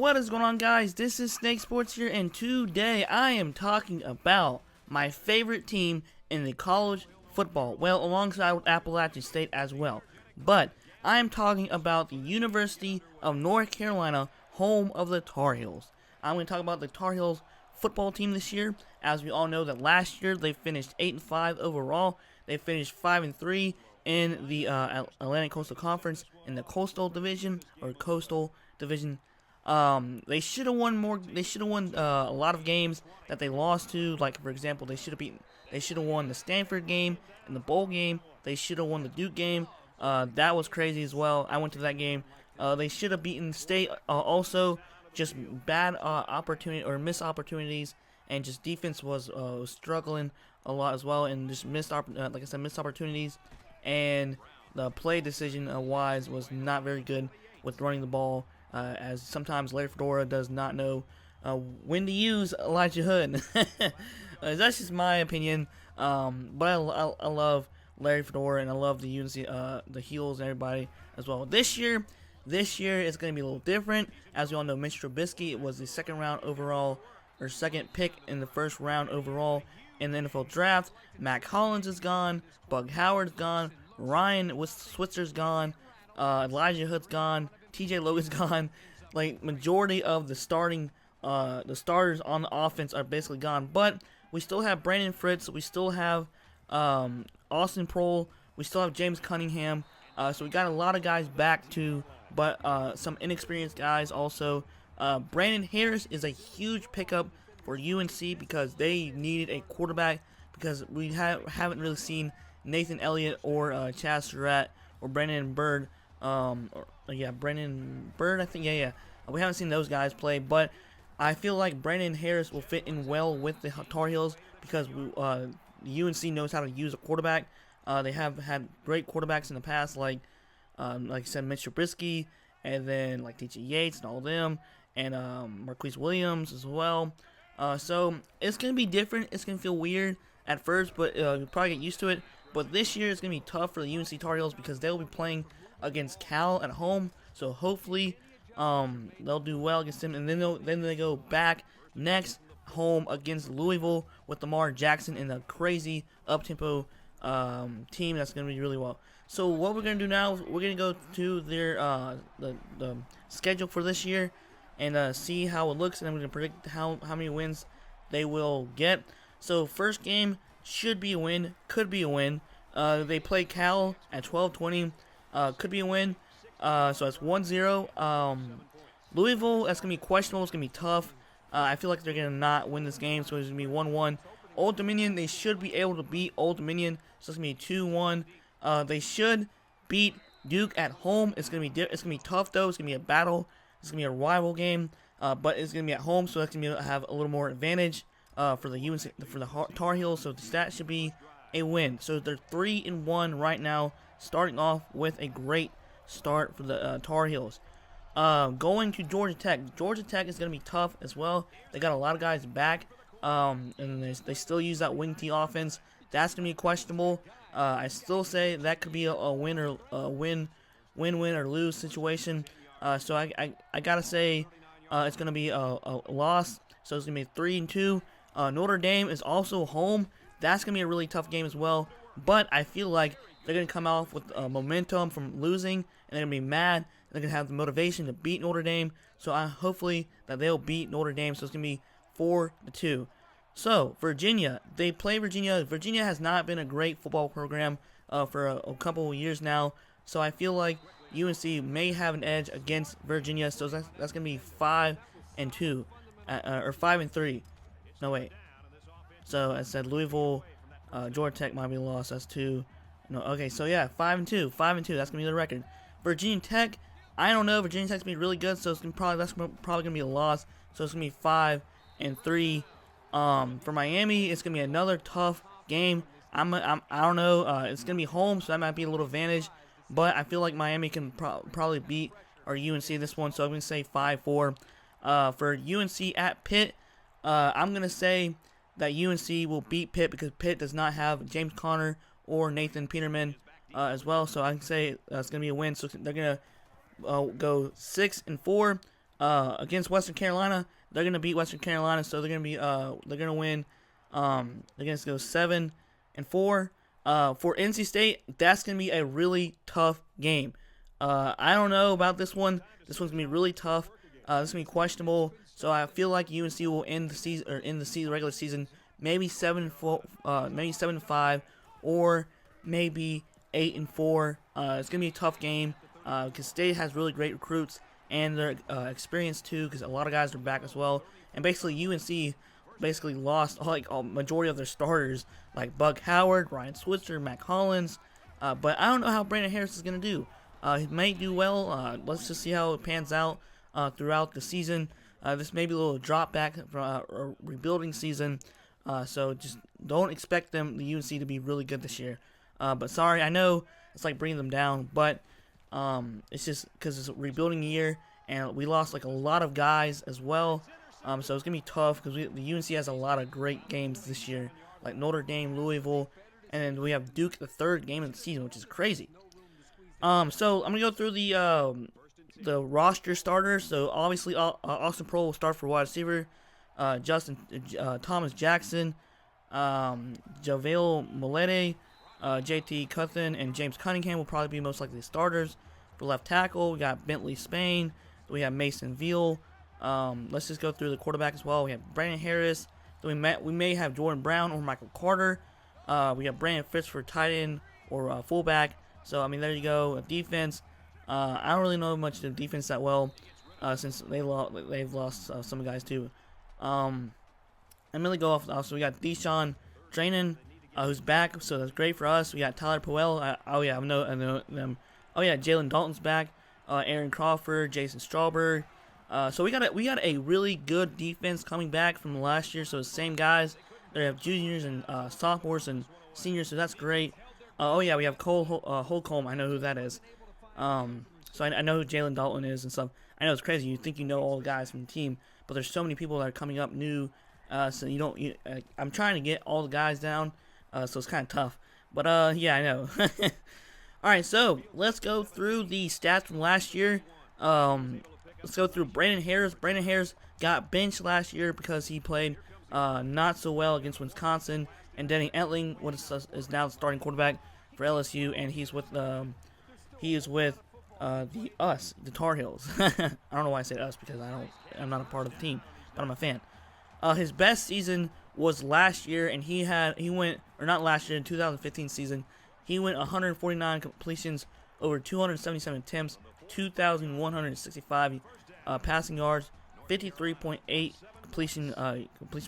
What is going on, guys? This is Snake Sports here, and today I am talking about my favorite team in the college football, well, alongside with Appalachian State as well. But I am talking about the University of North Carolina, home of the Tar Heels. I'm going to talk about the Tar Heels football team this year. As we all know, that last year they finished 8-5 overall. They finished 5-3 in the Atlantic Coastal Conference in the Coastal Division or Coastal Division. They should have won more. They should have won a lot of games that they lost to. Like, for example, they should have won the Stanford game and the bowl game. They should have won the Duke game. That was crazy as well. I went to that game. They should have beaten State. Also, just bad opportunity or missed opportunities, and just defense was struggling a lot as well, and just missed opportunities, and the play decision wise was not very good with running the ball. As sometimes Larry Fedora does not know when to use Elijah Hood. That's just my opinion. But I love Larry Fedora, and I love the UNC, the Heels, and everybody as well. This year is going to be a little different. As we all know, Mitch Trubisky was the second pick in the first round overall in the NFL draft. Mac Hollins is gone. Bug Howard's gone. Ryan Switzer's gone. Elijah Hood's gone. TJ Logan's gone. Like, majority of the starters on the offense are basically gone. But we still have Brandon Fritz. We still have Austin Prohl. We still have James Cunningham. So we got a lot of guys back too, but some inexperienced guys also. Brandon Harris is a huge pickup for UNC because they needed a quarterback, because we haven't really seen Nathan Elliott or Chaz Surratt or Brandon Bird. Brandon Bird, I think. Yeah. We haven't seen those guys play, but I feel like Brandon Harris will fit in well with the Tar Heels because UNC knows how to use a quarterback. They have had great quarterbacks in the past, like I said, Mitch Trubisky, and then like DJ Yates and all of them, and Marquise Williams as well. So it's gonna be different. It's gonna feel weird at first, but you'll probably get used to it. But this year is gonna be tough for the UNC Tar Heels because they'll be playing against Cal at home, so hopefully they'll do well against them, and then they go back next home against Louisville with Lamar Jackson in a crazy up-tempo team that's going to be really well. So what we're going to do now is we're going to go to their the schedule for this year and see how it looks, and I'm going to predict how many wins they will get. So first game should be a win, could be a win. They play Cal at 12:20. Could be a win. So it's 1-0. Louisville, that's going to be questionable. It's going to be tough. I feel like they're going to not win this game, so it's going to be 1-1. Old Dominion, they should be able to beat Old Dominion, so it's going to be 2-1. They should beat Duke at home. It's going to be tough, though. It's going to be a battle. It's going to be a rival game, but it's going to be at home, so that's going to have a little more advantage for the UNC, for the Tar Heels, so that should be a win. So they're 3-1 right now, starting off with a great start for the Tar Heels. Going to Georgia Tech. Georgia Tech is going to be tough as well. They got a lot of guys back, and they still use that wing T offense. That's going to be questionable. I still say that could be a win or win or lose situation. So I gotta say it's going to be a loss. So it's going to be 3-2. Notre Dame is also home. That's going to be a really tough game as well. But I feel like they're going to come off with momentum from losing, and they're going to be mad. They're going to have the motivation to beat Notre Dame. So hopefully that they'll beat Notre Dame. So it's going to be 4-2. So Virginia, they play Virginia. Virginia has not been a great football program for a couple of years now. So I feel like UNC may have an edge against Virginia. So that's going to be 5-2 or 5-3. No, wait. So I said Louisville, Georgia Tech might be lost. That's 2. No, okay, so yeah, 5-2. That's gonna be the record. Virginia Tech, I don't know. Virginia Tech's gonna be really good, so that's probably gonna be a loss. So it's gonna be 5-3. For Miami, it's gonna be another tough game. I don't know. It's gonna be home, so that might be a little advantage. But I feel like Miami can probably beat our UNC this one, so I'm gonna say 5-4. For UNC at Pitt, I'm gonna say that UNC will beat Pitt because Pitt does not have James Conner or Nathan Peterman as well. So I can say it's going to be a win. So they're going to go 6-4. against Western Carolina. They're gonna beat Western Carolina, so they're gonna win. They're gonna go 7-4. For NC State, that's gonna be a really tough game. I don't know about this one. This one's gonna be really tough. This is gonna be questionable. So I feel like UNC will end the season, or end the regular season, maybe 7-4, maybe 7-5, or maybe 8-4. It's gonna be a tough game because State has really great recruits and they're experienced too, because a lot of guys are back as well. And basically UNC basically lost like a majority of their starters, like Buck Howard, Ryan Switzer, Mac Hollins. But I don't know how Brandon Harris is gonna do. He may do well. Let's just see how it pans out throughout the season. This may be a little drop back from a rebuilding season. So just don't expect the UNC to be really good this year. But sorry, I know it's like bringing them down, but it's just because it's a rebuilding year, and we lost like a lot of guys as well. So it's gonna be tough because the UNC has a lot of great games this year, like Notre Dame, Louisville, and then we have Duke, the third game of the season, which is crazy. So I'm gonna go through the roster starters. So obviously, Austin Pearl will start for wide receiver. Thomas Jackson, JaVale Molete, JT Cuthin, and James Cunningham will probably be most likely the starters. For left tackle, we got Bentley Spain. We have Mason Veal. Let's just go through the quarterback as well. We have Brandon Harris. Then we may have Jordan Brown or Michael Carter. We have Brandon Fitz for tight end or fullback. So I mean, there you go. Defense. I don't really know much of the defense that well, since they've lost some guys too. I'm gonna go off. So we got Deshaun Drainen, who's back, so that's great for us. We got Tyler Powell. Oh yeah, I know them. Oh yeah, Jalen Dalton's back. Aaron Crawford, Jason Strawberry. So we got a really good defense coming back from last year. So the same guys. They have juniors and sophomores and seniors, so that's great. Oh yeah, we have Cole Holcomb. I know who that is. So I know who Jalen Dalton is and stuff. I know it's crazy. You think you know all the guys from the team, but there's so many people that are coming up new. So you don't. I'm trying to get all the guys down. So it's kind of tough. But yeah, I know. All right, so let's go through the stats from last year. Let's go through Brandon Harris. Brandon Harris got benched last year because he played not so well against Wisconsin. And Denny Etling is now the starting quarterback for LSU, and he is with the Tar Heels. I don't know why I say us because I'm not a part of the team, but I'm a fan. His best season was last year, and he went, or not last year, in 2015 season, he went 149 completions over 277 attempts, 2,165 passing yards, 53.8 completion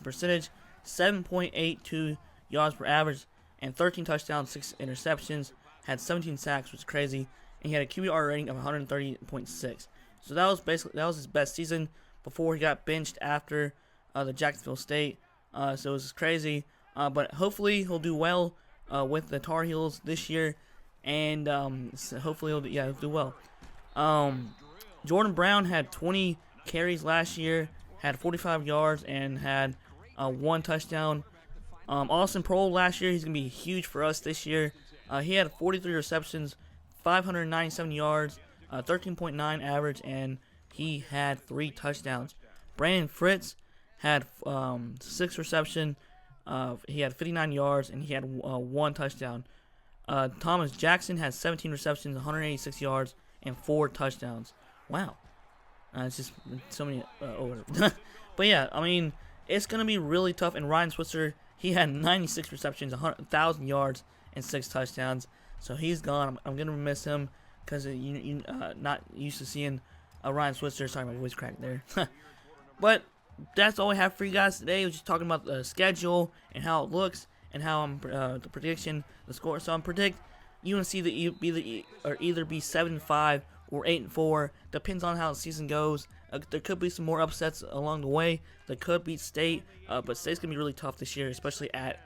percentage, 7.82 yards per average, and 13 touchdowns, 6 interceptions. Had 17 sacks, which is crazy, and he had a QBR rating of 130.6. So that was his best season before he got benched after the Jacksonville State. So it was crazy, but hopefully he'll do well with the Tar Heels this year, and so hopefully he'll do well. Jordan Brown had 20 carries last year, had 45 yards, and had 1 touchdown. Austin Pearl last year, he's going to be huge for us this year. He had 43 receptions, 597 yards, 13.9 average, and he had 3 touchdowns. Brandon Fritz had 6 reception. He had 59 yards, and he had 1 touchdown. Thomas Jackson had 17 receptions, 186 yards, and 4 touchdowns. Wow. It's just so many over. But yeah, I mean, it's going to be really tough. And Ryan Switzer, he had 96 receptions, 1,000 yards, and 6 touchdowns. So he's gone. I'm going to miss him because you're not used to seeing Ryan Switzer. Sorry, my voice cracked there. But that's all I have for you guys today. We're just talking about the schedule and how it looks and how I'm the prediction, the score. So I'm predict UNC to either be 7-5 or 8-4. Depends on how the season goes. There could be some more upsets along the way. They could beat State, but State's gonna be really tough this year, especially at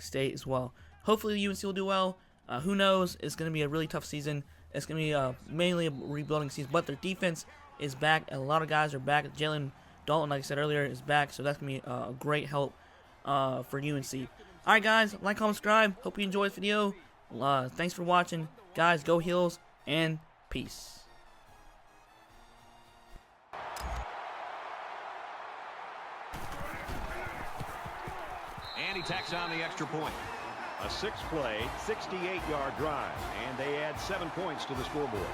State as well. Hopefully UNC will do well. Who knows? It's gonna be a really tough season. It's gonna be mainly a rebuilding season, but their defense is back. A lot of guys are back. Jalen Dalton, like I said earlier, is back, so that's gonna be a great help for UNC. All right, guys, like, comment, subscribe. Hope you enjoyed this video. Thanks for watching, guys. Go Heels and peace. And he tacks on the extra point. A 6-play, 68-yard drive, and they add 7 points to the scoreboard.